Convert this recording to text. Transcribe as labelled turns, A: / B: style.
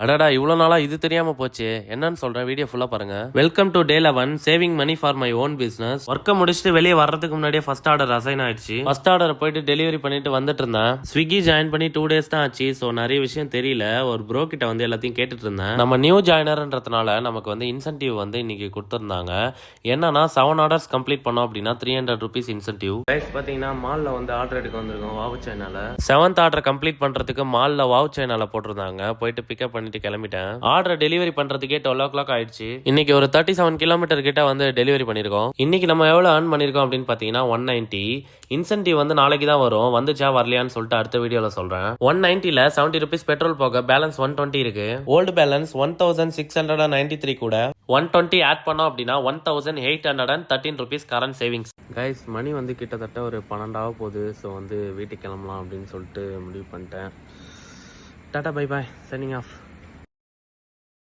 A: அடடா இவ்வளோ நாளா இது தெரியாம போச்சு. என்னன்னு சொல்றேன், வீடியோ ஃபுல்லா பாருங்க. Welcome to day 11 saving money for my own business. ஒர்க்கை முடிச்சுட்டு வெளியே வர்றதுக்கு முன்னாடியே ஃபர்ஸ்ட் ஆர்டர் அசைன் ஆயிடுச்சு. ஃபர்ஸ்ட் ஆர்டர் போயிட்டு டெலிவரி பண்ணிட்டு வந்துட்டு இருந்தேன். ஸ்விக்கி ஜாயின் பண்ணி 2 days தான் ஆச்சு. ஸோ நிறைய விஷயம் தெரியல. ஒரு ப்ரோ கிட்ட வந்து எல்லாத்தையும் கேட்டுட்டு இருந்தேன். நம்ம நியூ ஜாயினர்ன்றதுனால நமக்கு வந்து இன்சென்டிவ் வந்து இன்னைக்கு கொடுத்துருந்தாங்க. என்னன்னா 7 ஆர்டர்ஸ் கம்ப்ளீட் பண்ணோம் அப்படின்னா 300 rupees இன்சென்டிவ். பாத்தீங்கன்னா மால்ல வந்து ஆர்டர் எடுக்க வந்திருக்கோம் வாவ் சைனால. 7th ஆர்டர் கம்ப்ளீட் பண்றதுக்கு மால்ல வாவ் சைனால போட்டிருந்தாங்க. போயிட்டு பிக்கப் பண்ணி கிளம்பிட்டேன். ஆர்டர் டெலிவரி பண்றதுக்கே 12 o'clock ஆயிடுச்சு. இன்னைக்கு ஒரு 37 கிலோமீட்டர் கிட்ட வந்து டெலிவரி பண்ணிருக்கோம். இன்னைக்கு நம்ம எவ்வளவு earn பண்ணிருக்கோம் அப்படின்னு பாத்தீங்கன்னா 190. இன்சென்டிவ் வந்து நாளைக்கு தான் வரும். வந்துச்சா வரலையான்னு சொல்லிட்டு அடுத்த வீடியோல சொல்றேன். 190ல 70 rupees பெட்ரோல் போக பேலன்ஸ் 120 இருக்கு. ஓல்டு பேலன்ஸ் 1693 கூட 120 ஆட் பண்ணோம் அப்படின்னா 1813 rupees கரண்ட் சேவிங்ஸ். கைஸ் மணி வந்து கிட்டத்தட்ட ஒரு 12 போகுது. ஸோ வந்து வீட்டுக்கு கிளம்பலாம் அப்படின்னு சொல்லிட்டு முடிவு பண்ணிட்டேன். Tata bye bye, signing off.